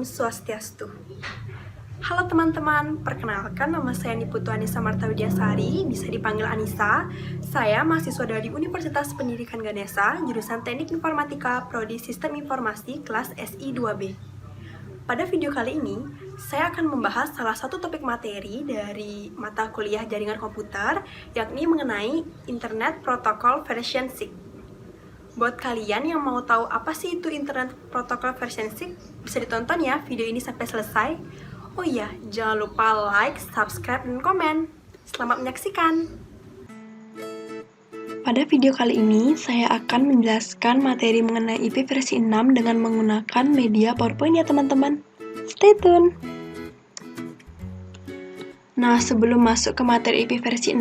Swastiastu. Halo teman-teman, perkenalkan nama saya Niputu Anissa Marta Widyasari, bisa dipanggil Anissa. Saya mahasiswa dari Universitas Pendidikan Ganesha, jurusan Teknik Informatika, Prodi Sistem Informasi, kelas SI 2B. Pada video kali ini, saya akan membahas salah satu topik materi dari mata kuliah jaringan komputer, yakni mengenai Internet Protocol Version 6. Buat kalian yang mau tahu apa sih itu Internet Protocol Version 6, bisa ditonton ya video ini sampai selesai. Oh iya, jangan lupa like, subscribe, dan komen. Selamat menyaksikan! Pada video kali ini, saya akan menjelaskan materi mengenai IP versi 6 dengan menggunakan media PowerPoint ya teman-teman. Stay tune! Nah, sebelum masuk ke materi IP versi 6,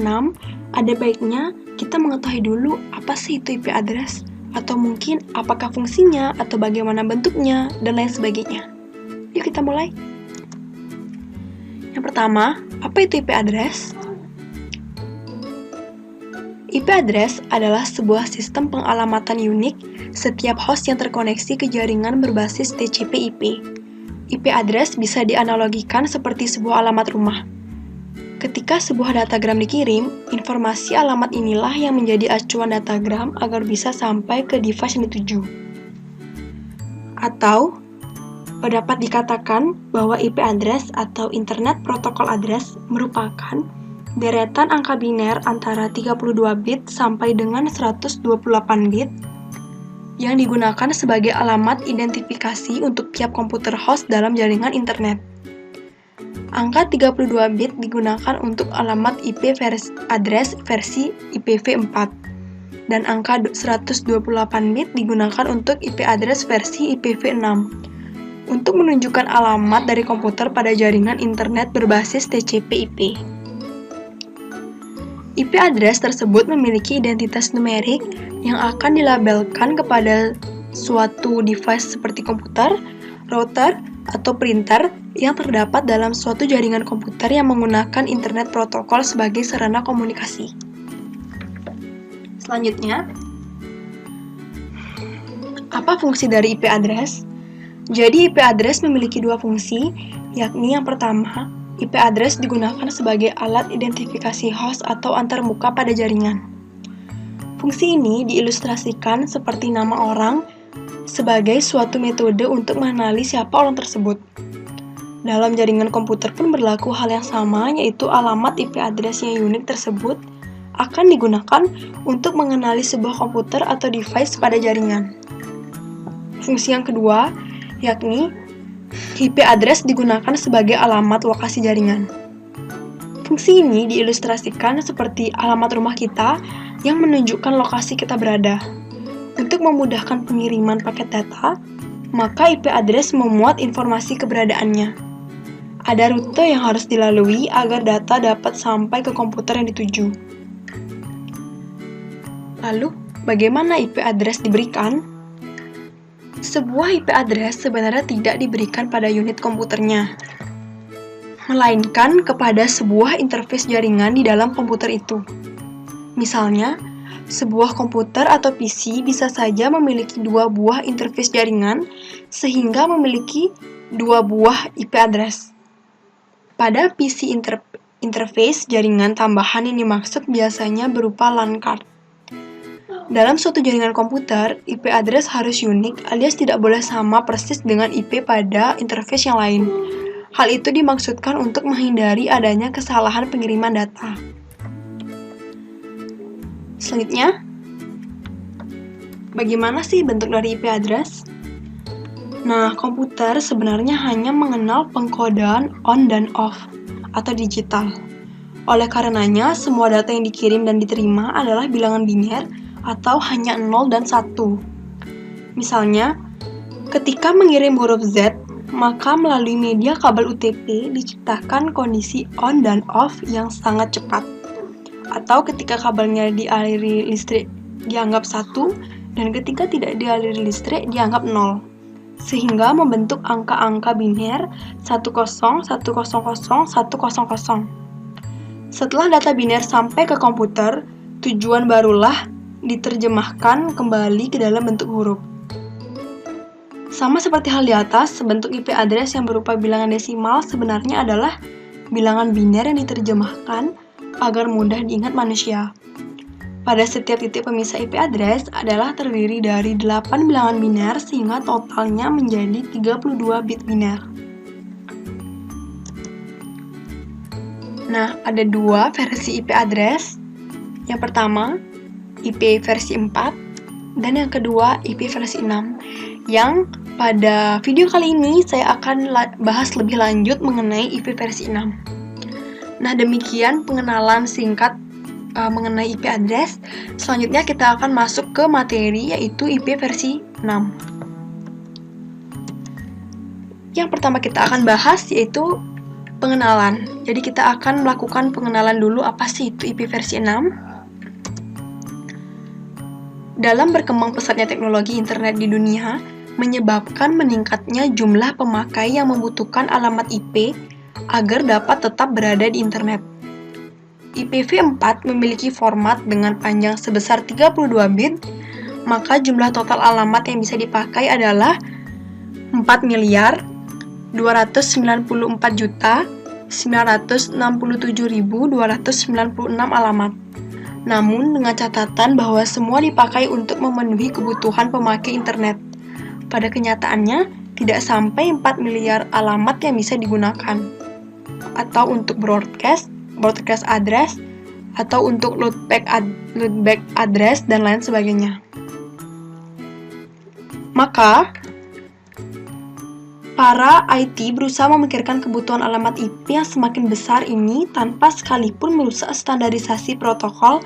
ada baiknya kita mengetahui dulu apa sih itu IP address, atau mungkin apakah fungsinya, atau bagaimana bentuknya, dan lain sebagainya. Yuk kita mulai! Yang pertama, apa itu IP address? IP address adalah sebuah sistem pengalamatan unik setiap host yang terkoneksi ke jaringan berbasis TCP/IP. IP address bisa dianalogikan seperti sebuah alamat rumah. Ketika sebuah datagram dikirim, informasi alamat inilah yang menjadi acuan datagram agar bisa sampai ke device yang dituju. Atau, dapat dikatakan bahwa IP address atau Internet Protocol Address merupakan deretan angka biner antara 32 bit sampai dengan 128 bit yang digunakan sebagai alamat identifikasi untuk tiap komputer host dalam jaringan internet. Angka 32 bit digunakan untuk alamat IP address versi IPv4 dan angka 128 bit digunakan untuk IP address versi IPv6 untuk menunjukkan alamat dari komputer pada jaringan internet berbasis TCP/IP. IP address tersebut memiliki identitas numerik yang akan dilabelkan kepada suatu device seperti komputer, router, atau printer yang terdapat dalam suatu jaringan komputer yang menggunakan internet protokol sebagai sarana komunikasi. Selanjutnya, apa fungsi dari IP address? Jadi IP address memiliki dua fungsi, yakni yang pertama, IP address digunakan sebagai alat identifikasi host atau antarmuka pada jaringan. Fungsi ini diilustrasikan seperti nama orang sebagai suatu metode untuk mengenali siapa orang tersebut. Dalam jaringan komputer pun berlaku hal yang sama, yaitu alamat IP address yang unik tersebut akan digunakan untuk mengenali sebuah komputer atau device pada jaringan. Fungsi yang kedua, yakni IP address digunakan sebagai alamat lokasi jaringan. Fungsi ini diilustrasikan seperti alamat rumah kita yang menunjukkan lokasi kita berada. Untuk memudahkan pengiriman paket data, maka IP address memuat informasi keberadaannya. Ada rute yang harus dilalui agar data dapat sampai ke komputer yang dituju. Lalu, bagaimana IP address diberikan? Sebuah IP address sebenarnya tidak diberikan pada unit komputernya, melainkan kepada sebuah interface jaringan di dalam komputer itu. Misalnya, sebuah komputer atau PC bisa saja memiliki dua buah interface jaringan sehingga memiliki dua buah IP address. Pada PC interface jaringan tambahan yang dimaksud biasanya berupa LAN card. Dalam suatu jaringan komputer, IP address harus unik alias tidak boleh sama persis dengan IP pada interface yang lain. Hal itu dimaksudkan untuk menghindari adanya kesalahan pengiriman data. Selanjutnya, bagaimana sih bentuk dari IP address? Nah, komputer sebenarnya hanya mengenal pengkodean on dan off atau digital. Oleh karenanya, semua data yang dikirim dan diterima adalah bilangan biner atau hanya 0 dan 1. Misalnya, ketika mengirim huruf Z, maka melalui media kabel UTP diciptakan kondisi on dan off yang sangat cepat. Atau ketika kabelnya dialiri listrik dianggap 1, dan ketika tidak dialiri listrik dianggap 0. Sehingga membentuk angka-angka biner 10, 100, 100. Setelah data biner sampai ke komputer, tujuan barulah diterjemahkan kembali ke dalam bentuk huruf. Sama seperti hal di atas, bentuk IP address yang berupa bilangan desimal sebenarnya adalah bilangan biner yang diterjemahkan agar mudah diingat manusia. Pada setiap titik pemisah IP address adalah terdiri dari 8 bilangan biner sehingga totalnya menjadi 32 bit biner. Nah, ada dua versi IP address. Yang pertama, IP versi 4 dan yang kedua IP versi 6. Yang pada video kali ini saya akan bahas lebih lanjut mengenai IP versi 6. Nah, demikian pengenalan singkat mengenai IP address. Selanjutnya kita akan masuk ke materi yaitu IP versi 6. Yang pertama kita akan bahas yaitu pengenalan. Jadi kita akan melakukan pengenalan dulu apa sih itu IP versi 6. Dalam berkembang pesatnya teknologi internet di dunia, menyebabkan meningkatnya jumlah pemakai yang membutuhkan alamat IP agar dapat tetap berada di internet. IPv4 memiliki format dengan panjang sebesar 32 bit, maka jumlah total alamat yang bisa dipakai adalah 4.294.967.296 alamat. Namun dengan catatan bahwa semua dipakai untuk memenuhi kebutuhan pemakai internet. Pada kenyataannya, tidak sampai 4 miliar alamat yang bisa digunakan. Atau untuk broadcast address, atau untuk loopback address, dan lain sebagainya. Maka, para IT berusaha memikirkan kebutuhan alamat IP yang semakin besar ini tanpa sekalipun merusak standarisasi protokol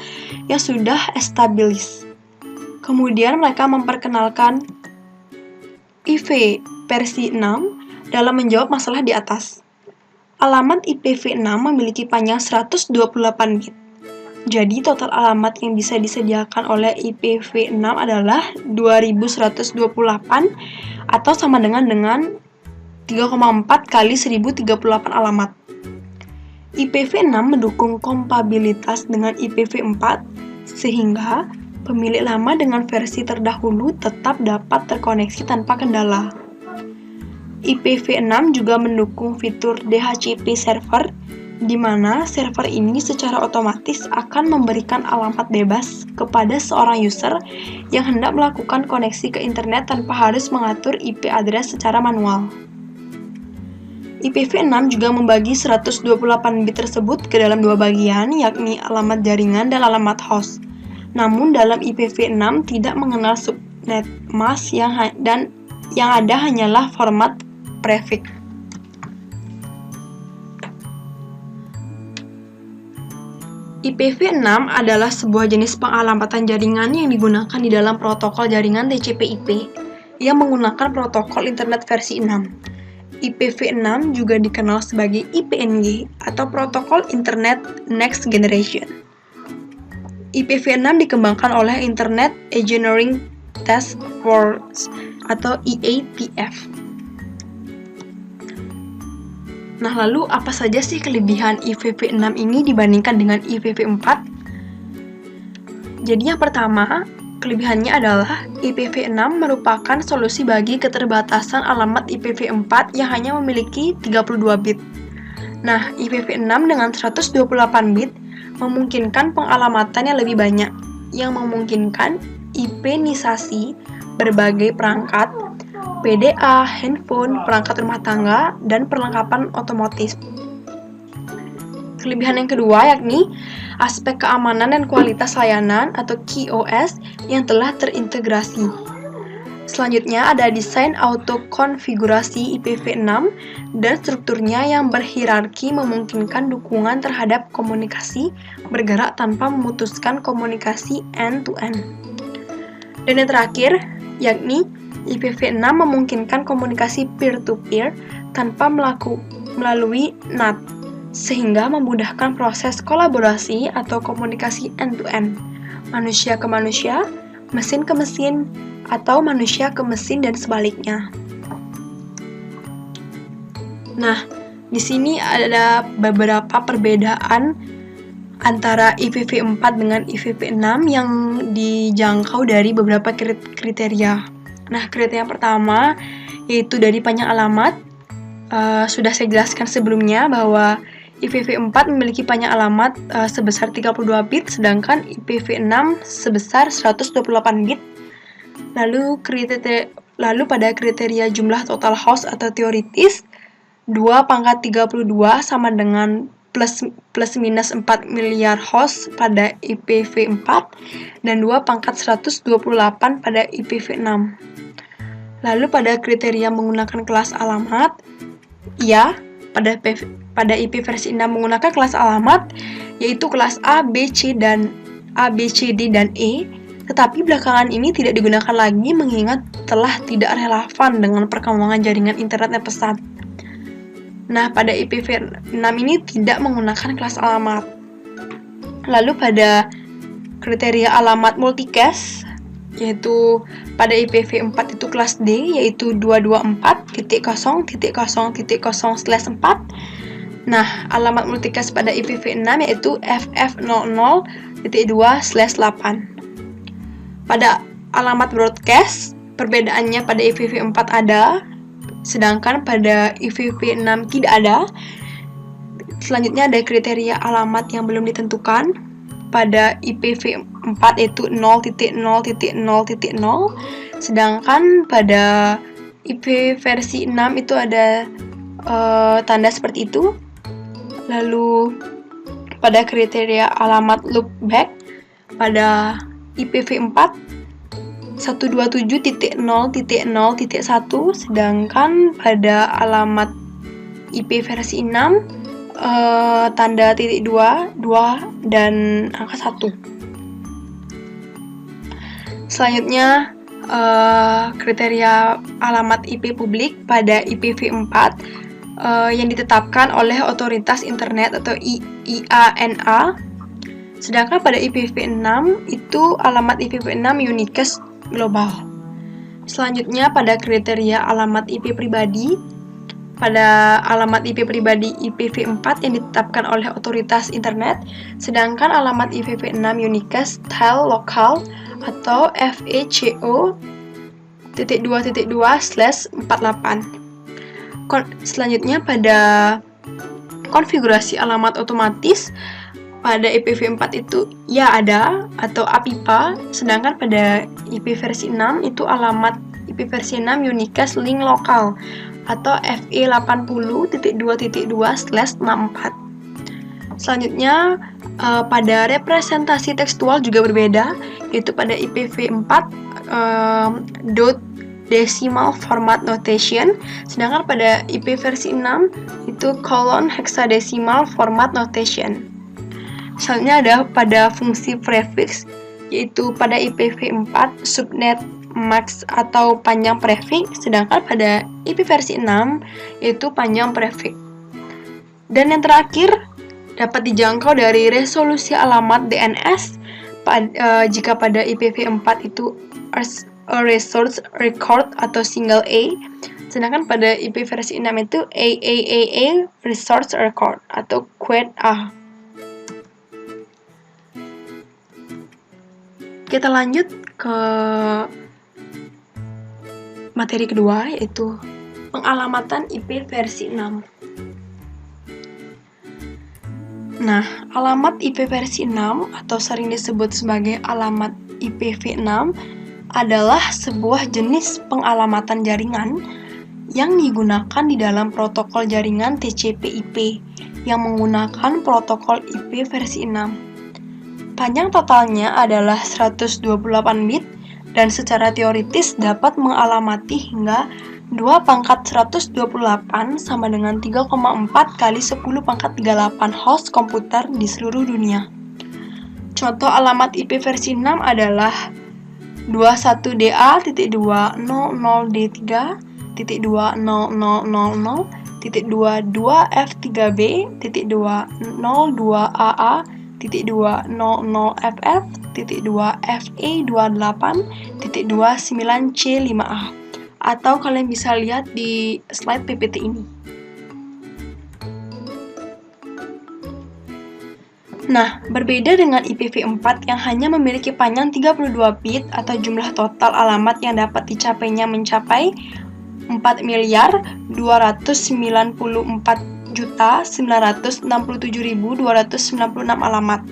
yang sudah established. Kemudian mereka memperkenalkan IV versi 6 dalam menjawab masalah di atas. Alamat IPv6 memiliki panjang 128 bit. Jadi total alamat yang bisa disediakan oleh IPv6 adalah 2128 atau sama dengan 3,4 kali 1038 alamat. IPv6 mendukung kompatibilitas dengan IPv4 sehingga pemilik lama dengan versi terdahulu tetap dapat terkoneksi tanpa kendala. IPv6 juga mendukung fitur DHCP server, di mana server ini secara otomatis akan memberikan alamat bebas kepada seorang user yang hendak melakukan koneksi ke internet tanpa harus mengatur IP address secara manual. IPv6 juga membagi 128 bit tersebut ke dalam dua bagian, yakni alamat jaringan dan alamat host. Namun dalam IPv6 tidak mengenal subnet mask dan yang ada hanyalah format prefix. IPv6 adalah sebuah jenis pengalamatan jaringan yang digunakan di dalam protokol jaringan TCP/IP yang menggunakan protokol internet versi 6. IPv6 juga dikenal sebagai IPNG atau Protokol Internet Next Generation. IPv6 dikembangkan oleh Internet Engineering Task Force atau EATF. Nah, lalu apa saja sih kelebihan IPv6 ini dibandingkan dengan IPv4? Jadi yang pertama, kelebihannya adalah IPv6 merupakan solusi bagi keterbatasan alamat IPv4 yang hanya memiliki 32 bit. Nah, IPv6 dengan 128 bit memungkinkan pengalamatan yang lebih banyak, yang memungkinkan IP-nisasi berbagai perangkat, PDA, handphone, perangkat rumah tangga, dan perlengkapan otomotif. Kelebihan yang kedua yakni aspek keamanan dan kualitas layanan atau QoS yang telah terintegrasi. Selanjutnya ada desain auto-konfigurasi IPv6 dan strukturnya yang berhierarki memungkinkan dukungan terhadap komunikasi bergerak tanpa memutuskan komunikasi end-to-end. Dan yang terakhir, yakni IPv6 memungkinkan komunikasi peer-to-peer tanpa melalui NAT, sehingga memudahkan proses kolaborasi atau komunikasi end-to-end, manusia ke manusia, mesin ke mesin, atau manusia ke mesin dan sebaliknya. Nah, di sini ada beberapa perbedaan antara IPv4 dengan IPv6 yang dijangkau dari beberapa kriteria. Nah, kriteria yang pertama yaitu dari panjang alamat. Sudah saya jelaskan sebelumnya bahwa IPv4 memiliki panjang alamat sebesar 32 bit, sedangkan IPv6 sebesar 128 bit. Lalu pada kriteria jumlah total host atau teoritis, 2/32 sama dengan plus minus 4 miliar host pada IPv4 dan 2/128 pada IPv6. Lalu pada kriteria menggunakan kelas alamat, ya, pada IP versi 6 menggunakan kelas alamat, yaitu kelas A, B, C, D, dan E, tetapi belakangan ini tidak digunakan lagi mengingat telah tidak relevan dengan perkembangan jaringan internet yang pesat. Nah, pada IPv6 ini tidak menggunakan kelas alamat. Lalu pada kriteria alamat multicast, yaitu pada IPv4 itu kelas D, yaitu 224.0.0/4. Nah, alamat multicast pada IPv6 yaitu FF00.2/8. Pada alamat broadcast, perbedaannya pada IPv4 ada, sedangkan pada IPv6 tidak ada. Selanjutnya ada kriteria alamat yang belum ditentukan. Pada IPv4 yaitu 0.0.0.0, sedangkan pada IP versi 6 itu ada tanda seperti itu. Lalu pada kriteria alamat loopback, pada IPv4 127.0.0.1, sedangkan pada alamat IP versi 6 tanda titik 2, dan angka 1. Selanjutnya kriteria alamat IP publik pada IPv4 yang ditetapkan oleh Otoritas Internet atau IANA. Sedangkan pada IPv6 itu alamat IPv6 unicast global. Selanjutnya pada kriteria alamat IP pribadi, pada alamat IP pribadi IPv4 yang ditetapkan oleh Otoritas Internet, sedangkan alamat IPv6 unicast style lokal atau FECO.2.2/48. Selanjutnya pada konfigurasi alamat otomatis, pada IPv4 itu ya ada atau APIPA, sedangkan pada IP versi 6 itu alamat IP versi 6 unicast link lokal atau FE80.2.2/64. Selanjutnya pada representasi tekstual juga berbeda, yaitu pada IPv4 dot decimal format notation, sedangkan pada IP versi 6 itu colon hexadecimal format notation. Selanjutnya ada pada fungsi prefix, yaitu pada IPv4 subnet max atau panjang prefix, sedangkan pada IP versi 6 yaitu panjang prefix. Dan yang terakhir, dapat dijangkau dari resolusi alamat DNS jika pada IPv4 itu a resource record atau single A, sedangkan pada IP versi 6 itu AAAA resource record atau quad A. Kita lanjut ke materi kedua, yaitu pengalamatan IP versi 6. Nah, alamat IP versi 6 atau sering disebut sebagai alamat IPv6 adalah sebuah jenis pengalamatan jaringan yang digunakan di dalam protokol jaringan TCP/IP yang menggunakan protokol IP versi 6. Panjang totalnya adalah 128 bit dan secara teoritis dapat mengalamati hingga 2/128 sama dengan 3,4 kali 10⁻38 host komputer di seluruh dunia. Contoh alamat IP versi 6 adalah 21.DA.200FTGB.2.0FF.2FE28.29C5A, atau kalian bisa lihat di slide PPT ini. Nah, berbeda dengan IPv4 yang hanya memiliki panjang 32 bit atau jumlah total alamat yang dapat dicapainya mencapai 4.294.967.296 alamat.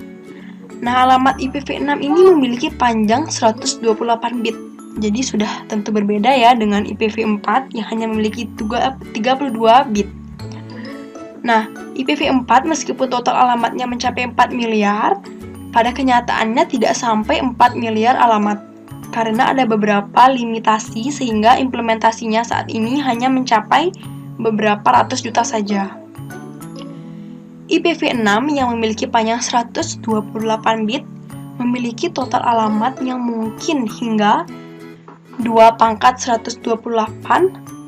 Nah, alamat IPv6 ini memiliki panjang 128 bit. Jadi sudah tentu berbeda ya dengan IPv4 yang hanya memiliki 32 bit. Nah, IPv4 meskipun total alamatnya mencapai 4 miliar, pada kenyataannya tidak sampai 4 miliar alamat. Karena ada beberapa limitasi sehingga implementasinya saat ini hanya mencapai beberapa ratus juta saja. IPv6 yang memiliki panjang 128 bit memiliki total alamat yang mungkin hingga 2 × 128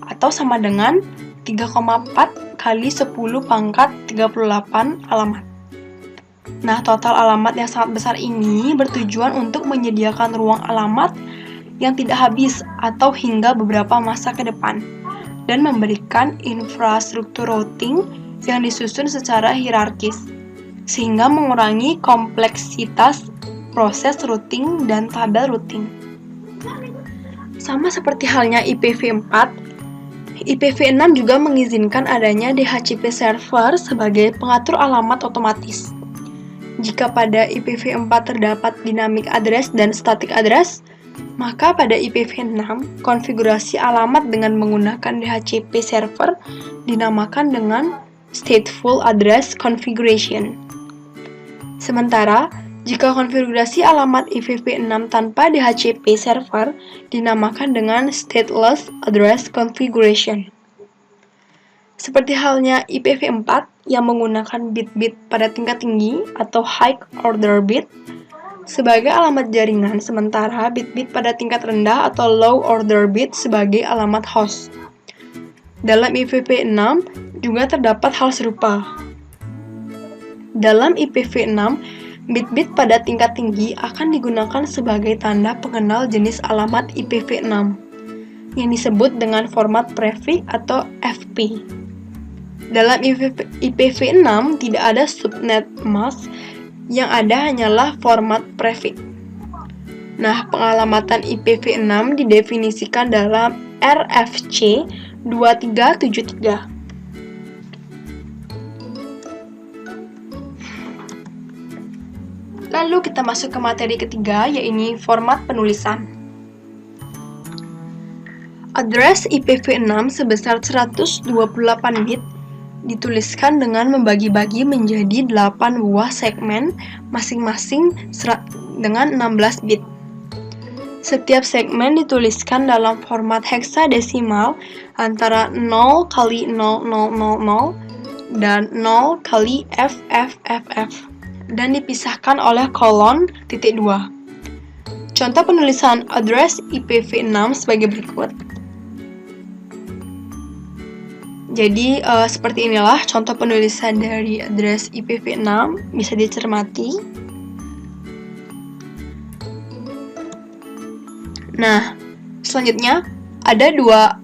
atau sama dengan 3,4 kali 10 pangkat 38 alamat. Nah, total alamat yang sangat besar ini bertujuan untuk menyediakan ruang alamat yang tidak habis atau hingga beberapa masa ke depan, dan memberikan infrastruktur routing yang disusun secara hierarkis, sehingga mengurangi kompleksitas proses routing dan tabel routing. Sama seperti halnya IPv4, IPv6 juga mengizinkan adanya DHCP server sebagai pengatur alamat otomatis. Jika pada IPv4 terdapat dynamic address dan static address, maka pada IPv6 konfigurasi alamat dengan menggunakan DHCP server dinamakan dengan stateful address configuration. Sementara, jika konfigurasi alamat IPv6 tanpa DHCP server dinamakan dengan stateless address configuration. Seperti halnya IPv4 yang menggunakan bit-bit pada tingkat tinggi atau high order bit sebagai alamat jaringan, sementara bit-bit pada tingkat rendah atau low order bit sebagai alamat host. Dalam IPv6 juga terdapat hal serupa. Dalam IPv6, bit-bit pada tingkat tinggi akan digunakan sebagai tanda pengenal jenis alamat IPv6 yang disebut dengan format prefix atau FP. Dalam IPv6 tidak ada subnet mask, yang ada hanyalah format prefix. Nah, pengalamatan IPv6 didefinisikan dalam RFC 2373. Lalu kita masuk ke materi ketiga, yaitu format penulisan. Address IPv6 sebesar 128 bit dituliskan dengan membagi-bagi menjadi 8 buah segmen masing-masing dengan 16 bit. Setiap segmen dituliskan dalam format heksadesimal antara 0 kali 0000 dan 0 kali FFFF dan dipisahkan oleh kolon titik 2. Contoh penulisan address IPv6 sebagai berikut. Jadi, seperti inilah contoh penulisan dari address IPv6, bisa dicermati. Nah, selanjutnya ada dua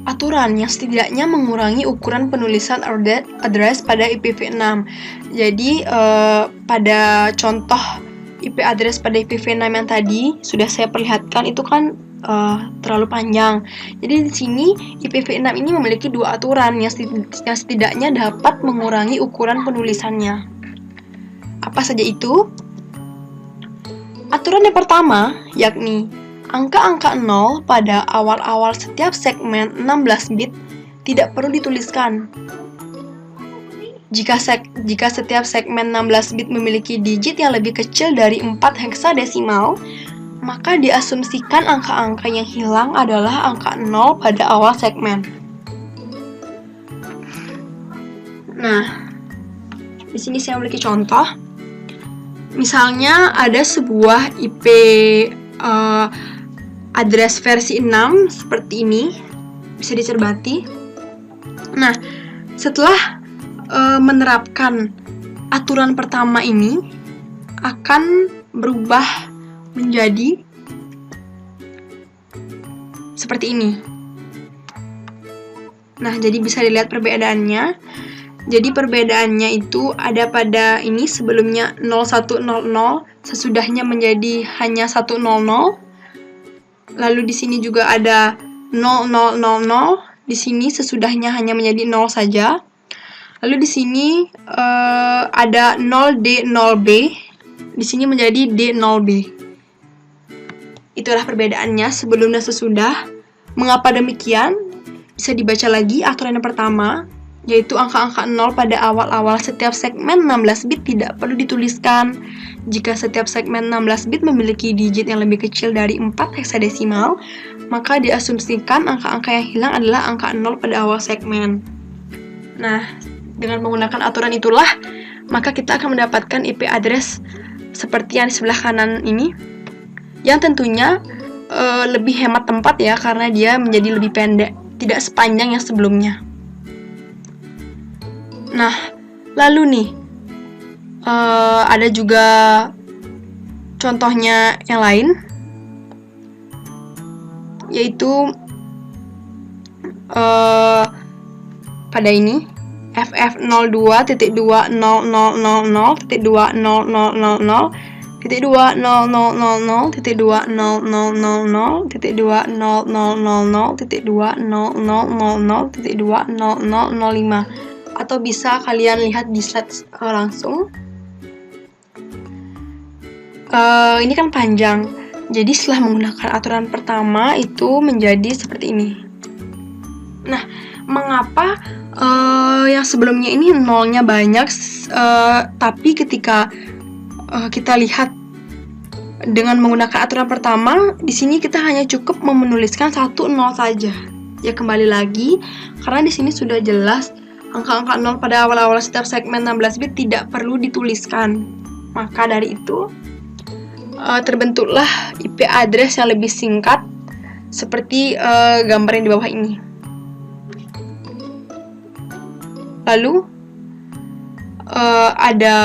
aturan yang setidaknya mengurangi ukuran penulisan address pada IPv6. Jadi, pada contoh IP address pada IPv6 yang tadi sudah saya perlihatkan itu kan terlalu panjang. Jadi di sini IPv6 ini memiliki dua aturan yang setidaknya dapat mengurangi ukuran penulisannya. Apa saja itu? Aturan yang pertama yakni angka-angka 0 pada awal-awal setiap segmen 16 bit tidak perlu dituliskan. Jika setiap segmen 16 bit memiliki digit yang lebih kecil dari 4 heksadesimal, maka diasumsikan angka-angka yang hilang adalah angka 0 pada awal segmen. Nah, di sini saya memiliki contoh. Misalnya ada sebuah IP address versi 6 seperti ini, bisa dicermati. Nah, setelah menerapkan aturan pertama ini akan berubah menjadi seperti ini. Nah, jadi bisa dilihat perbedaannya. Jadi perbedaannya itu ada pada ini sebelumnya 0100, sesudahnya menjadi hanya 100. Lalu di sini juga ada 0000, di sini sesudahnya hanya menjadi 0 saja. Lalu di sini ada 0D, 0B, di sini menjadi D0B. Itulah perbedaannya sebelum dan sesudah. Mengapa demikian? Bisa dibaca lagi aturan yang pertama, yaitu angka-angka 0 pada awal-awal setiap segmen 16 bit tidak perlu dituliskan. Jika setiap segmen 16 bit memiliki digit yang lebih kecil dari 4 heksadesimal, maka diasumsikan angka-angka yang hilang adalah angka 0 pada awal segmen. Nah, dengan menggunakan aturan itulah, maka kita akan mendapatkan IP address seperti yang di sebelah kanan ini, yang tentunya lebih hemat tempat ya, karena dia menjadi lebih pendek, tidak sepanjang yang sebelumnya. Nah, lalu nih, ada juga contohnya yang lain, yaitu pada ini ff020.0000.2000.2000.2000.2000.2000.2000.5, atau bisa kalian lihat di slide langsung. Ini kan panjang, jadi setelah menggunakan aturan pertama itu menjadi seperti ini. Nah, mengapa yang sebelumnya ini nolnya banyak, tapi ketika kita lihat dengan menggunakan aturan pertama, di sini kita hanya cukup menuliskan 1 0 saja. Ya, kembali lagi, karena di sini sudah jelas angka-angka 0 pada awal-awal setiap segmen 16 bit tidak perlu dituliskan. Maka dari itu, terbentuklah IP address yang lebih singkat seperti gambar yang di bawah ini. Lalu ada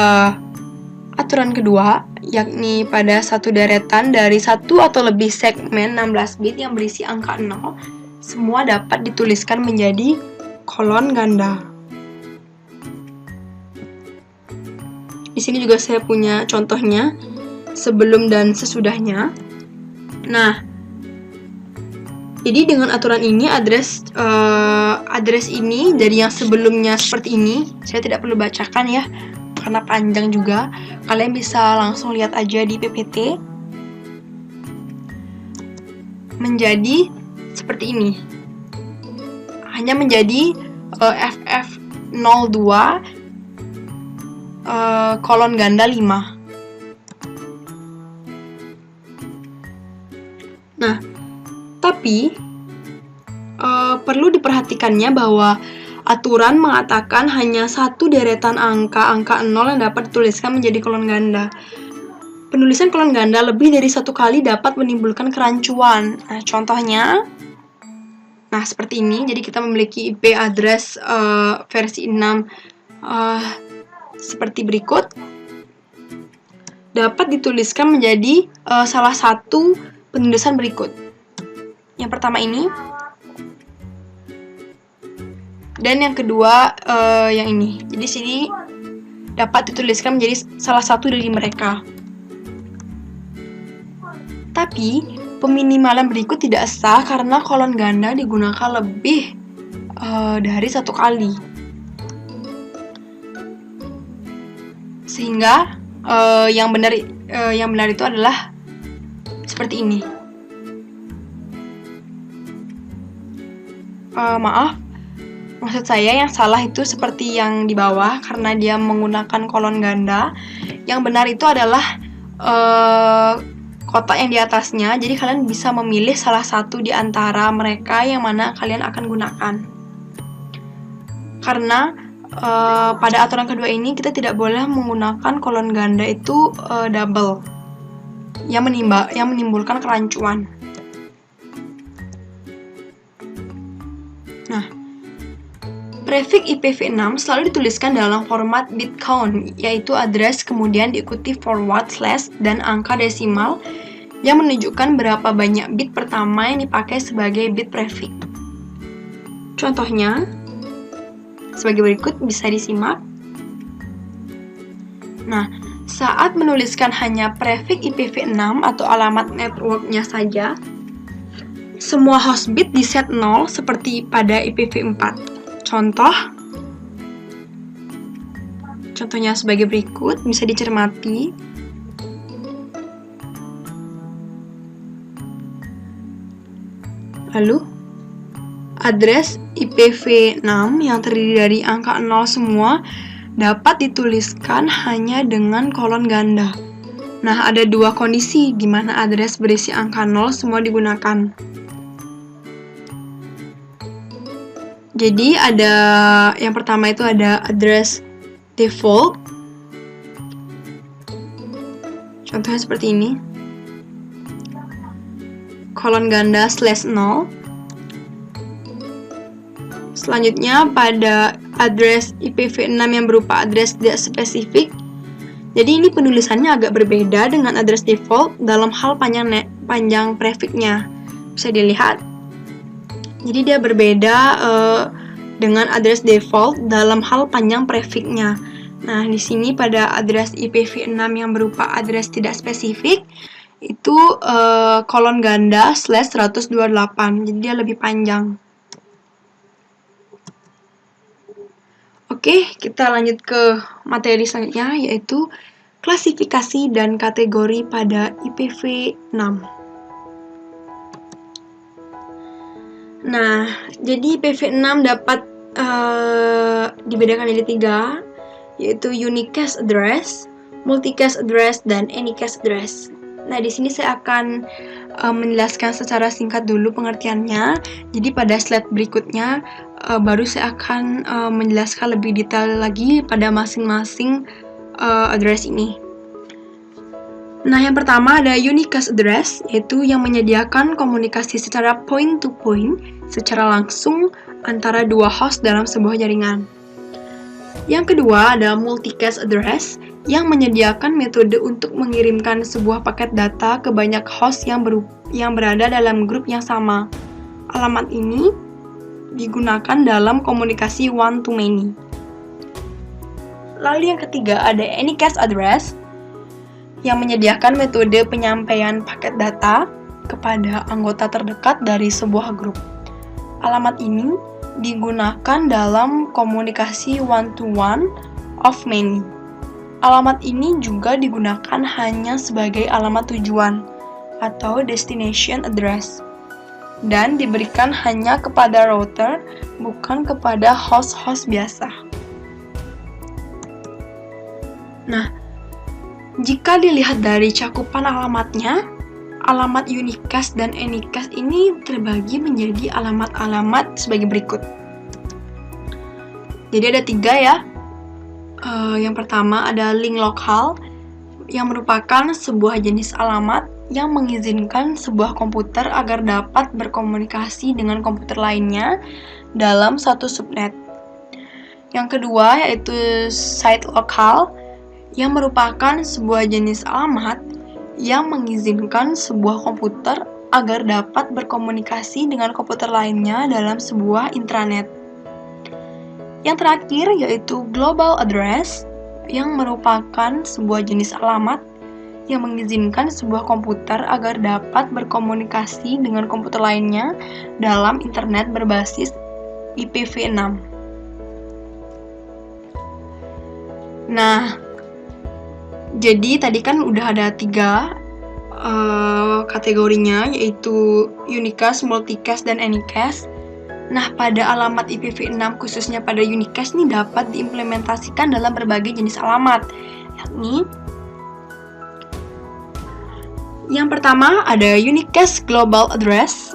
aturan kedua, yakni pada satu deretan dari satu atau lebih segmen 16 bit yang berisi angka 0, semua dapat dituliskan menjadi kolon ganda. Di sini juga saya punya contohnya sebelum dan sesudahnya. Nah, jadi dengan aturan ini address ini dari yang sebelumnya seperti ini, saya tidak perlu bacakan ya, karena panjang juga. Kalian bisa langsung lihat aja di PPT. Menjadi seperti ini. Hanya menjadi FF02 kolon ganda 5. Nah, tapi perlu diperhatikannya bahwa aturan mengatakan hanya satu deretan angka 0 yang dapat dituliskan menjadi kolon ganda. Penulisan kolon ganda lebih dari satu kali dapat menimbulkan kerancuan. Nah, contohnya, seperti ini. Jadi kita memiliki IP address versi 6 seperti berikut. Dapat dituliskan menjadi salah satu penulisan berikut. Yang pertama ini, dan yang kedua yang ini. Jadi sini dapat dituliskan menjadi salah satu dari mereka. Tapi peminimalan berikut tidak sah karena kolon ganda digunakan lebih dari satu kali. Sehingga yang benar itu adalah seperti ini. Maaf, maksud saya yang salah itu seperti yang di bawah karena dia menggunakan kolon ganda. Yang benar itu adalah kotak yang di atasnya. Jadi kalian bisa memilih salah satu di antara mereka yang mana kalian akan gunakan. Karena pada aturan kedua ini kita tidak boleh menggunakan kolon ganda itu double yang menimbulkan kerancuan. Nah, prefix IPv6 selalu dituliskan dalam format bit count, yaitu address kemudian diikuti forward slash dan angka desimal yang menunjukkan berapa banyak bit pertama yang dipakai sebagai bit prefix. Contohnya, sebagai berikut, bisa disimak. Nah, saat menuliskan hanya prefix IPv6 atau alamat networknya saja, semua host bit di set 0 seperti pada IPv4. Contohnya sebagai berikut, bisa dicermati. Lalu, address IPv6 yang terdiri dari angka 0 semua dapat dituliskan hanya dengan kolon ganda. Nah, ada dua kondisi di mana address berisi angka 0 semua digunakan. Jadi, yang pertama itu ada address default. Contohnya seperti ini. Kolon ganda /0. Selanjutnya pada address IPv6 yang berupa address tidak spesifik. Jadi ini penulisannya agak berbeda dengan address default dalam hal panjang prefixnya. Bisa dilihat. Jadi dia berbeda dengan address default dalam hal panjang prefixnya. Nah, di sini pada address IPv6 yang berupa address tidak spesifik itu kolon ganda /128, jadi dia lebih panjang. Oke, kita lanjut ke materi selanjutnya, yaitu klasifikasi dan kategori pada IPv6. Nah, jadi IPv6 dapat dibedakan menjadi 3, yaitu unicast address, multicast address, dan anycast address. Nah, di sini saya akan menjelaskan secara singkat dulu pengertiannya. Jadi pada slide berikutnya baru saya akan menjelaskan lebih detail lagi pada masing-masing address ini. Nah, yang pertama ada unicast address, yaitu yang menyediakan komunikasi secara point to point, secara langsung antara dua host dalam sebuah jaringan. Yang kedua ada multicast address, yang menyediakan metode untuk mengirimkan sebuah paket data ke banyak host yang berada dalam grup yang sama. Alamat ini digunakan dalam komunikasi one-to-many. Lalu yang ketiga ada anycast address, yang menyediakan metode penyampaian paket data kepada anggota terdekat dari sebuah grup. Alamat ini digunakan dalam komunikasi one-to-one of many. Alamat ini juga digunakan hanya sebagai alamat tujuan atau destination address dan diberikan hanya kepada router, bukan kepada host-host biasa. Nah, jika dilihat dari cakupan alamatnya, alamat unicast dan anycast ini terbagi menjadi alamat-alamat sebagai berikut. Jadi ada 3 ya. Yang pertama ada link lokal, yang merupakan sebuah jenis alamat yang mengizinkan sebuah komputer agar dapat berkomunikasi dengan komputer lainnya dalam satu subnet. Yang kedua yaitu site lokal, yang merupakan sebuah jenis alamat yang mengizinkan sebuah komputer agar dapat berkomunikasi dengan komputer lainnya dalam sebuah intranet. Yang terakhir yaitu global address, yang merupakan sebuah jenis alamat yang mengizinkan sebuah komputer agar dapat berkomunikasi dengan komputer lainnya dalam internet berbasis IPv6. Nah, jadi tadi kan udah ada 3 kategorinya, yaitu unicast, multicast, dan anycast. Nah, pada alamat IPv6 khususnya pada unicast ini dapat diimplementasikan dalam berbagai jenis alamat, yakni yang pertama ada unicast global address.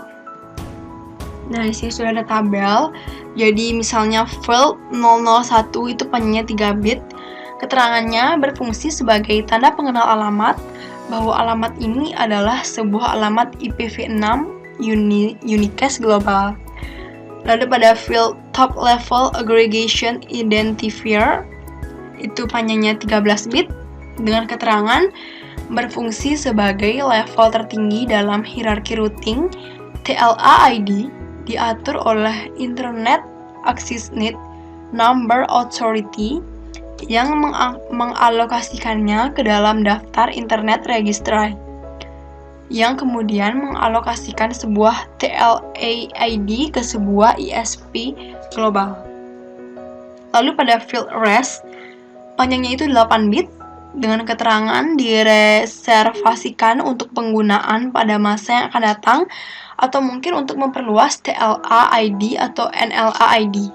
Nah, di sini sudah ada tabel. Jadi misalnya field 001 itu panjangnya 3 bit. Keterangannya berfungsi sebagai tanda pengenal alamat bahwa alamat ini adalah sebuah alamat IPv6 unicast global. Lalu pada field top level aggregation identifier itu panjangnya 13 bit dengan keterangan berfungsi sebagai level tertinggi dalam hierarki routing. TLA ID diatur oleh Internet Access Net Number Authority yang mengalokasikannya ke dalam daftar Internet Registry, yang kemudian mengalokasikan sebuah TLA ID ke sebuah ISP global. Lalu pada field res, panjangnya itu 8 bit, dengan keterangan direservasikan untuk penggunaan pada masa yang akan datang, atau mungkin untuk memperluas TLA ID atau NLA ID.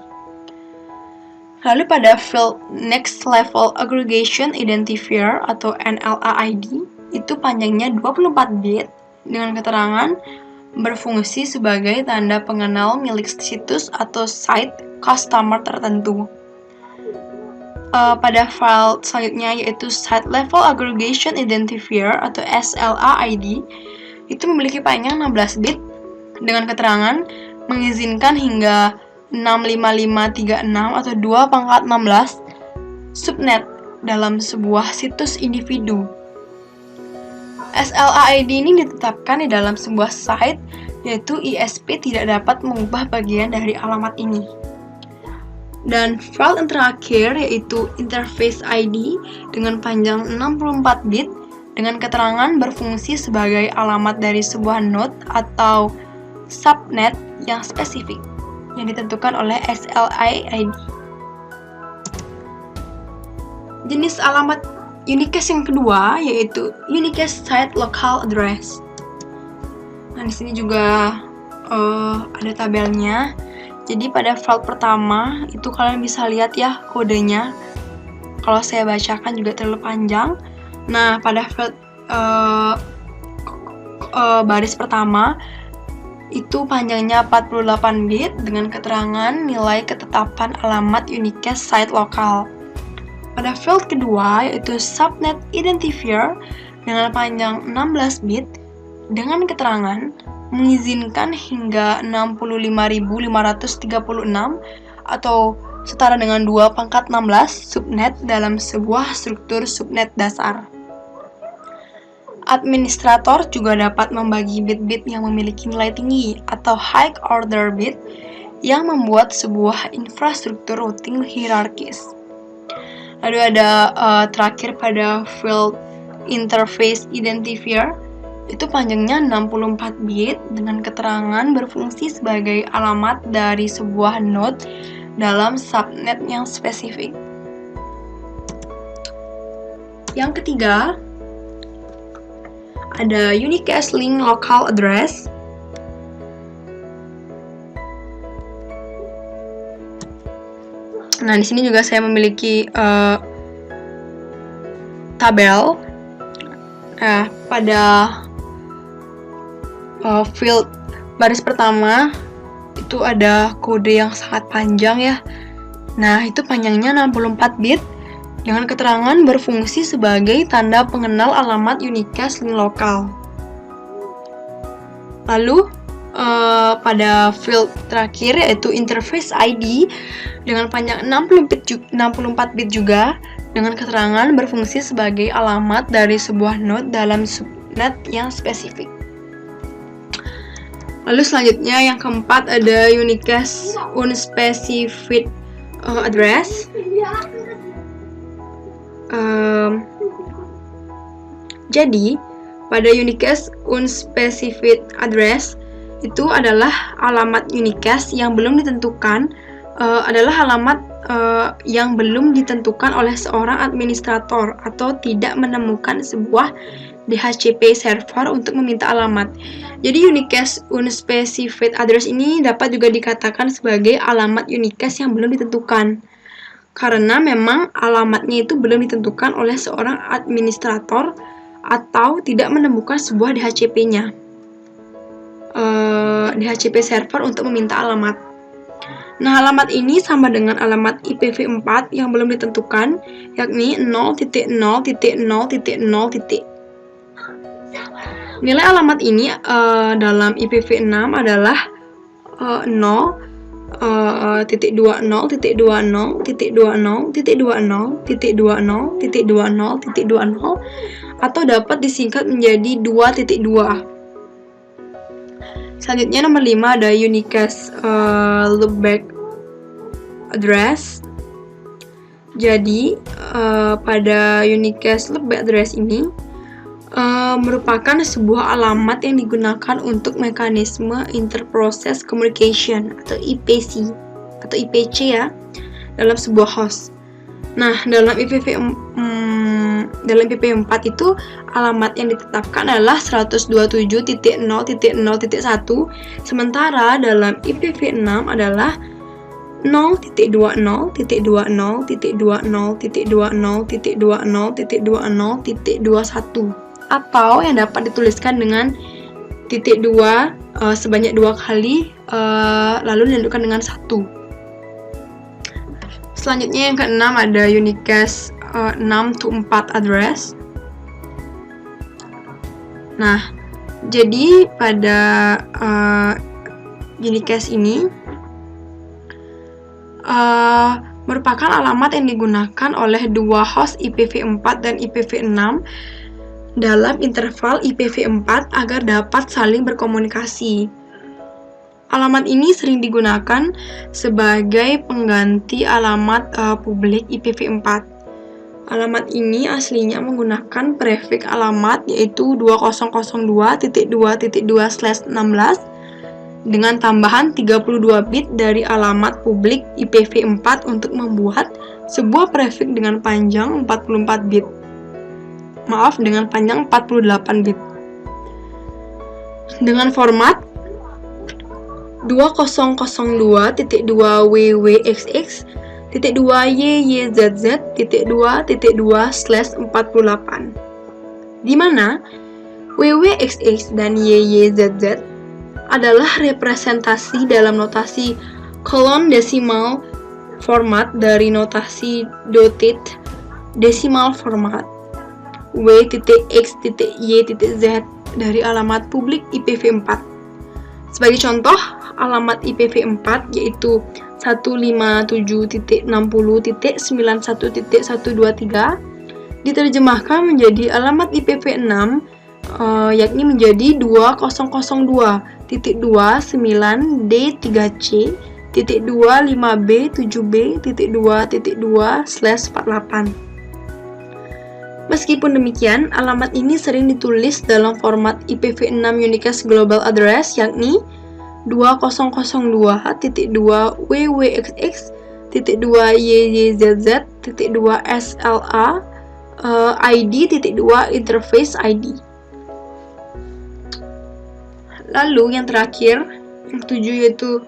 Lalu pada field Next Level Aggregation Identifier atau NLA ID, itu panjangnya 24 bit dengan keterangan berfungsi sebagai tanda pengenal milik situs atau site customer tertentu. Pada file selanjutnya yaitu Site Level Aggregation Identifier atau SLA ID, itu memiliki panjang 16 bit dengan keterangan mengizinkan hingga 65536 atau 2/16 subnet dalam sebuah situs individu. SLA ID ini ditetapkan di dalam sebuah site, yaitu ISP tidak dapat mengubah bagian dari alamat ini. Dan file yang terakhir yaitu Interface ID dengan panjang 64 bit dengan keterangan berfungsi sebagai alamat dari sebuah node atau subnet yang spesifik yang ditentukan oleh SLA ID. Jenis alamat unicast yang kedua yaitu unicast site local address. Nah, di sini juga ada tabelnya. Jadi pada file pertama itu kalian bisa lihat ya kodenya. Kalau saya bacakan juga terlalu panjang. Nah, pada file baris pertama itu panjangnya 48 bit dengan keterangan nilai ketetapan alamat unicast site lokal. Pada field kedua yaitu subnet identifier dengan panjang 16 bit dengan keterangan mengizinkan hingga 65.536 atau setara dengan 2/16 subnet dalam sebuah struktur subnet dasar. Administrator juga dapat membagi bit-bit yang memiliki nilai tinggi atau high order bit yang membuat sebuah infrastruktur routing hierarkis. Lalu ada terakhir pada field interface identifier, itu panjangnya 64 bit dengan keterangan berfungsi sebagai alamat dari sebuah node dalam subnet yang spesifik. Yang ketiga, ada unicast link local address. Nah, di sini juga saya memiliki tabel. Nah, pada field baris pertama itu ada kode yang sangat panjang ya. Nah, itu panjangnya 64 bit dengan keterangan berfungsi sebagai tanda pengenal alamat unicast link lokal. Lalu pada field terakhir yaitu interface ID dengan panjang 64 bit juga dengan keterangan berfungsi sebagai alamat dari sebuah node dalam subnet yang spesifik. Lalu selanjutnya yang keempat ada unicast unspecified address. Jadi pada unicast unspecified address itu adalah alamat unicast yang belum ditentukan, yang belum ditentukan oleh seorang administrator atau tidak menemukan sebuah DHCP server untuk meminta alamat. Jadi unicast unspecified address ini dapat juga dikatakan sebagai alamat unicast yang belum ditentukan karena memang alamatnya itu belum ditentukan oleh seorang administrator atau tidak menemukan sebuah DHCP-nya. DHCP server untuk meminta alamat. Nah, alamat ini sama dengan alamat IPv4 yang belum ditentukan, yakni 0.0.0.0. Nilai alamat ini dalam IPv6 adalah 0.20.20.20.20.20.20 atau dapat disingkat menjadi 2.2. Selanjutnya nomor 5 ada unicast loopback address. Jadi, pada unicast lebih address ini merupakan sebuah alamat yang digunakan untuk mekanisme interprocess communication atau IPC atau IPC ya dalam sebuah host. Nah, dalam IPv4 itu alamat yang ditetapkan adalah 127.0.0.1, sementara dalam IPv6 adalah 0.20.0.20.20.20.21 atau yang dapat dituliskan dengan titik 2 sebanyak 2 kali lalu dilanjutkan dengan 1. Selanjutnya yang keenam ada unicast 6-4 address. Nah, jadi pada unicast ini merupakan alamat yang digunakan oleh dua host IPv4 dan IPv6 dalam interval IPv4 agar dapat saling berkomunikasi. Alamat ini sering digunakan sebagai pengganti alamat publik IPv4. Alamat ini aslinya menggunakan prefix alamat yaitu 2002.2.2/16 dengan tambahan 32 bit dari alamat publik IPv4 untuk membuat sebuah prefix dengan panjang 48 bit. Dengan panjang 48 bit. Dengan format 2002.2YYXX.2.2/48, di mana WWXX dan YYZZ adalah representasi dalam notasi kolon desimal format dari notasi dotted desimal format W.X.Y.Z dari alamat publik IPv4. Sebagai contoh, alamat IPv4 yaitu 157.60.91.123 diterjemahkan menjadi alamat IPv6 yakni menjadi 20.29D3C.25B7B.2.2/48. Meskipun demikian, alamat ini sering ditulis dalam format IPv6 unicast global address yakni 20.2/WWXX.2YYZZ.2SLA ID.2 interface ID. Lalu yang terakhir, yang ketujuh yaitu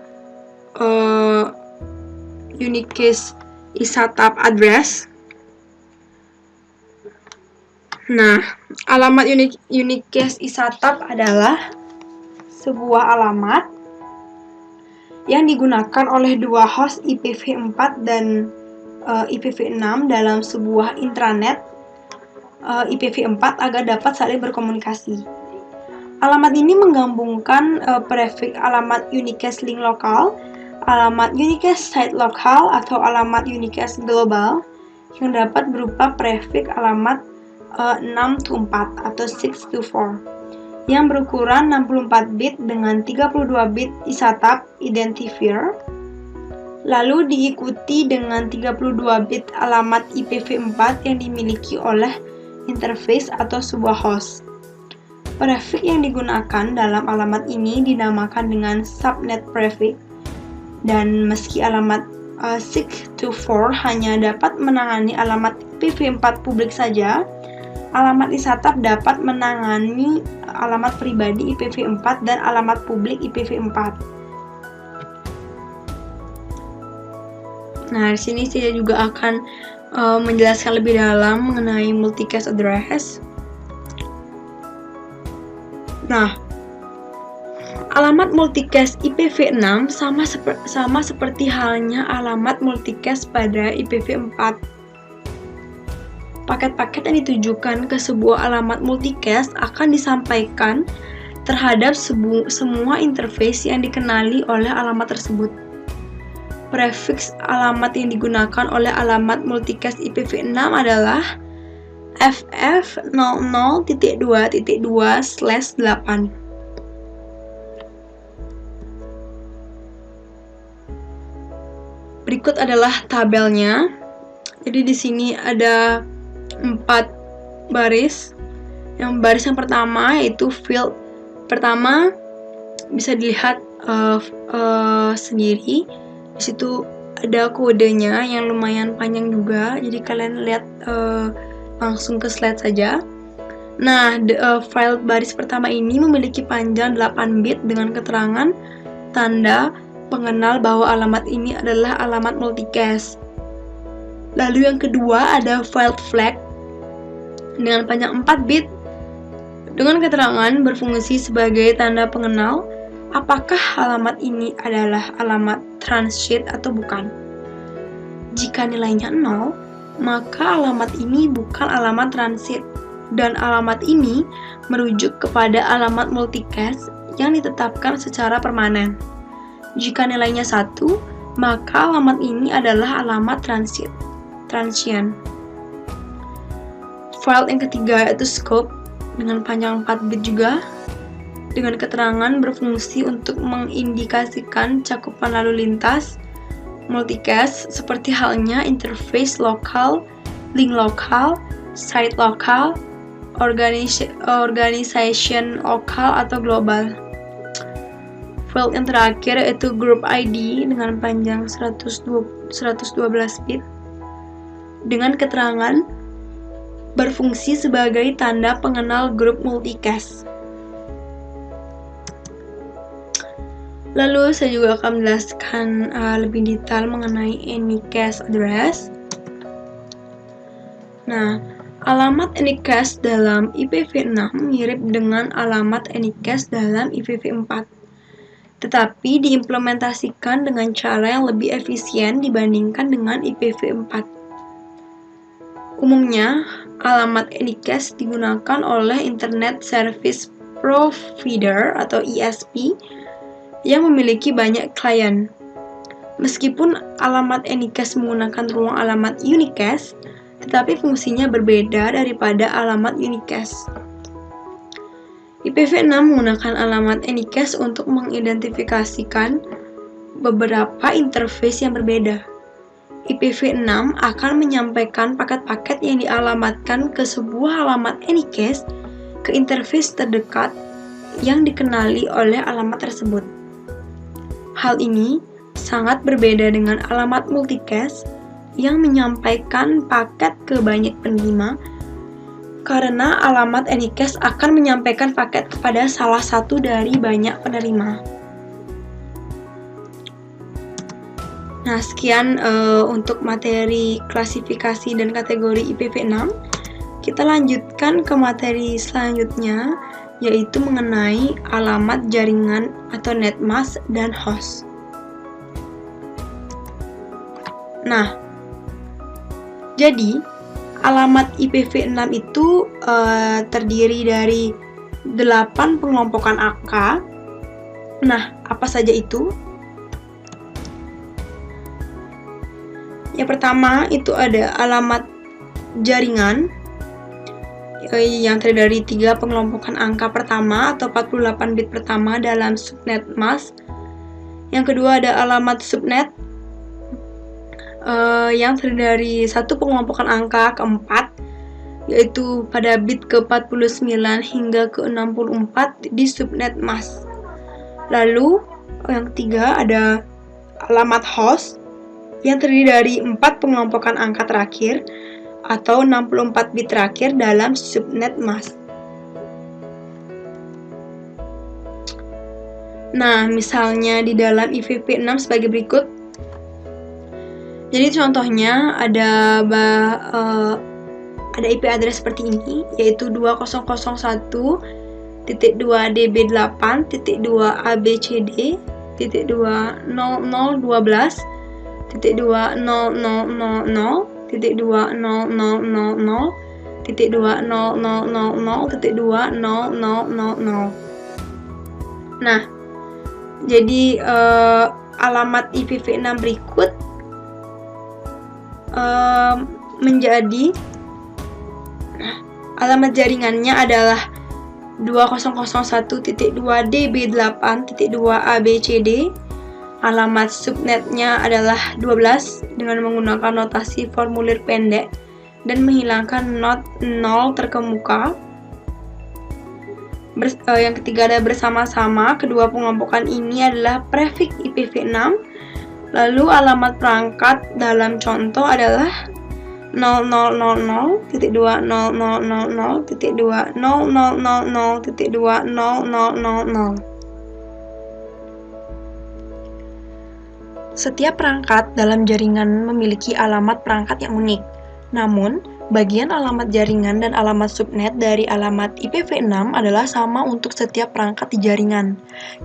unicast ISATAP address. Nah, alamat unicast ISATAP adalah sebuah alamat yang digunakan oleh dua host IPv4 dan IPv6 dalam sebuah intranet IPv4 agar dapat saling berkomunikasi. Alamat ini menggabungkan prefix alamat unicast link lokal, alamat unicast site lokal atau alamat unicast global yang dapat berupa prefix alamat 6-4 atau 6-4 yang berukuran 64 bit dengan 32 bit ISATAP identifier, lalu diikuti dengan 32 bit alamat IPv4 yang dimiliki oleh interface atau sebuah host. Prefix yang digunakan dalam alamat ini dinamakan dengan subnet prefix, dan meski alamat 6-4 hanya dapat menangani alamat IPv4 publik saja, alamat ISATAP dapat menangani alamat pribadi IPv4 dan alamat publik IPv4. Nah, di sini saya juga akan menjelaskan lebih dalam mengenai multicast address. Nah, alamat multicast IPv6 sama seperti halnya alamat multicast pada IPv4. Paket-paket yang ditujukan ke sebuah alamat multicast akan disampaikan terhadap semua interface yang dikenali oleh alamat tersebut. Prefix alamat yang digunakan oleh alamat multicast IPv6 adalah FF00.2.2/8. Berikut adalah tabelnya. Jadi di sini ada 4 baris. Yang baris yang pertama yaitu field pertama, bisa dilihat sendiri. Di situ ada kodenya yang lumayan panjang juga. Jadi kalian lihat langsung ke slide saja. Nah, file baris pertama ini memiliki panjang 8 bit dengan keterangan tanda pengenal bahwa alamat ini adalah alamat multicast. Lalu yang kedua ada file flag dengan panjang 4 bit dengan keterangan berfungsi sebagai tanda pengenal apakah alamat ini adalah alamat transit atau bukan. Jika nilainya 0, maka alamat ini bukan alamat transit dan alamat ini merujuk kepada alamat multicast yang ditetapkan secara permanen. Jika nilainya 1, maka alamat ini adalah alamat transient. File yang ketiga yaitu scope dengan panjang 4 bit juga dengan keterangan berfungsi untuk mengindikasikan cakupan lalu lintas multicast seperti halnya interface lokal, link lokal, site lokal, organization lokal atau global. File yang terakhir yaitu group ID dengan panjang 112 bit dengan keterangan berfungsi sebagai tanda pengenal grup multicast. Lalu saya juga akan menjelaskan lebih detail mengenai anycast address. Nah, alamat anycast dalam IPv6 mirip dengan alamat anycast dalam IPv4, tetapi diimplementasikan dengan cara yang lebih efisien dibandingkan dengan IPv4. Umumnya, alamat anycast digunakan oleh Internet Service Provider atau ISP yang memiliki banyak klien. Meskipun alamat anycast menggunakan ruang alamat unicast, tetapi fungsinya berbeda daripada alamat unicast. IPv6 menggunakan alamat anycast untuk mengidentifikasikan beberapa interface yang berbeda. IPv6 akan menyampaikan paket-paket yang dialamatkan ke sebuah alamat anycast ke interface terdekat yang dikenali oleh alamat tersebut. Hal ini sangat berbeda dengan alamat multicast yang menyampaikan paket ke banyak penerima, karena alamat anycast akan menyampaikan paket kepada salah satu dari banyak penerima. Nah, sekian untuk materi klasifikasi dan kategori IPv6. Kita lanjutkan ke materi selanjutnya, yaitu mengenai alamat jaringan atau netmask dan host. Nah, jadi alamat IPv6 itu terdiri dari 8 pengelompokan angka. Nah, apa saja itu? Yang pertama itu ada alamat jaringan yang terdiri dari 3 pengelompokan angka pertama atau 48 bit pertama dalam subnet mask. Yang kedua ada alamat subnet yang terdiri dari 1 pengelompokan angka keempat, yaitu pada bit ke-49 hingga ke-64 di subnet mask. Lalu yang ketiga ada alamat host yang terdiri dari 4 pengelompokan angka terakhir atau 64 bit terakhir dalam subnet mask. Nah, misalnya di dalam IPv6 sebagai berikut. Jadi contohnya ada IP address seperti ini, yaitu 20.1.2abcd.20012 2.0.0.0.2.0.0.0.2.0.0.0.0. Nah, jadi alamat IPv6 berikut menjadi alamat jaringannya adalah 2001.2db8.2abcd. alamat subnetnya adalah 12 dengan menggunakan notasi formulir pendek dan menghilangkan not 0 terkemuka. Yang ketiga ada bersama-sama. Kedua pengelompokan ini adalah prefiks IPv6. Lalu alamat perangkat dalam contoh adalah 0000.2000.2000.2000. Setiap perangkat dalam jaringan memiliki alamat perangkat yang unik. Namun, bagian alamat jaringan dan alamat subnet dari alamat IPv6 adalah sama untuk setiap perangkat di jaringan.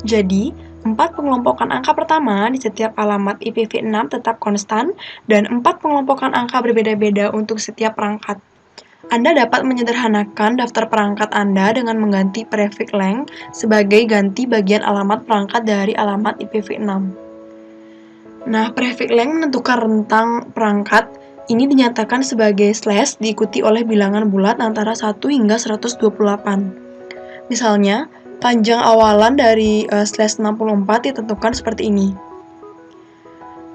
Jadi, 4 pengelompokan angka pertama di setiap alamat IPv6 tetap konstan dan 4 pengelompokan angka berbeda-beda untuk setiap perangkat. Anda dapat menyederhanakan daftar perangkat Anda dengan mengganti prefix length sebagai ganti bagian alamat perangkat dari alamat IPv6. Nah, prefix length menentukan rentang perangkat. Ini dinyatakan sebagai slash diikuti oleh bilangan bulat antara 1 hingga 128. Misalnya, panjang awalan dari slash 64 ditentukan seperti ini.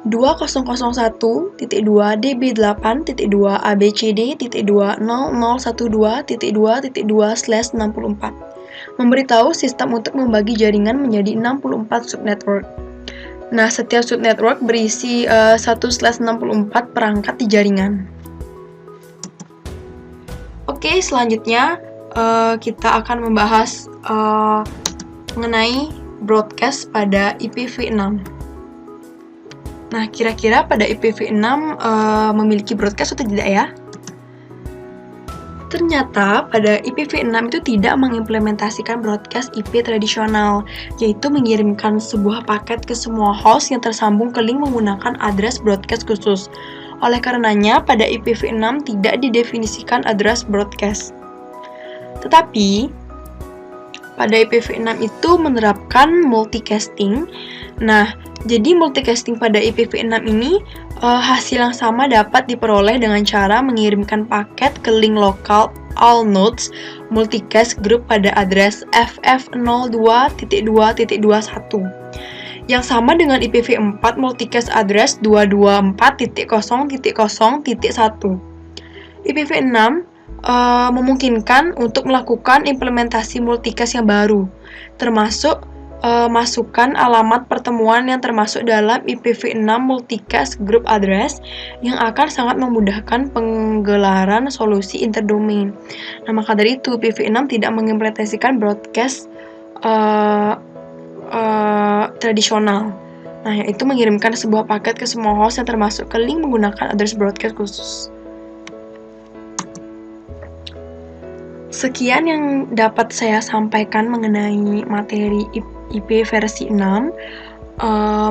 2001.2db8.2 abcd.2012.2.2/64 memberitahu sistem untuk membagi jaringan menjadi 64 subnetwork. Nah, setiap subnetwork berisi 1/64 perangkat di jaringan. Oke, selanjutnya kita akan membahas mengenai broadcast pada IPv6. Nah, kira-kira pada IPv6 memiliki broadcast atau tidak ya? Ternyata pada IPv6 itu tidak mengimplementasikan broadcast IP tradisional, yaitu mengirimkan sebuah paket ke semua host yang tersambung ke link menggunakan address broadcast khusus. Oleh karenanya, pada IPv6 tidak didefinisikan address broadcast. Tetapi, pada IPv6 itu menerapkan multicasting. Nah, jadi multicasting pada IPv6 ini hasil yang sama dapat diperoleh dengan cara mengirimkan paket ke link lokal all nodes multicast group pada address ff02.2.21 yang sama dengan IPv4 multicast address 224.0.0.1. IPv6 memungkinkan untuk melakukan implementasi multicast yang baru, termasuk masukkan alamat pertemuan yang termasuk dalam IPv6 multicast group address yang akan sangat memudahkan penggelaran solusi interdomain. Nah, maka dari itu IPv6 tidak mengimplementasikan broadcast tradisional. Nah, yaitu mengirimkan sebuah paket ke semua host yang termasuk ke link menggunakan address broadcast khusus. Sekian yang dapat saya sampaikan mengenai materi IP versi 6.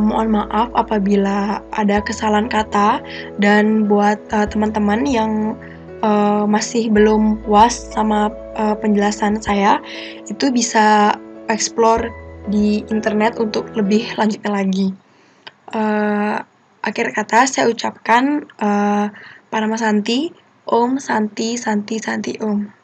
Mohon maaf apabila ada kesalahan kata, dan buat teman-teman yang masih belum puas sama penjelasan saya, itu bisa explore di internet untuk lebih lanjutnya lagi. Akhir kata saya ucapkan Paramasanti, Om Santi Santi Santi Om.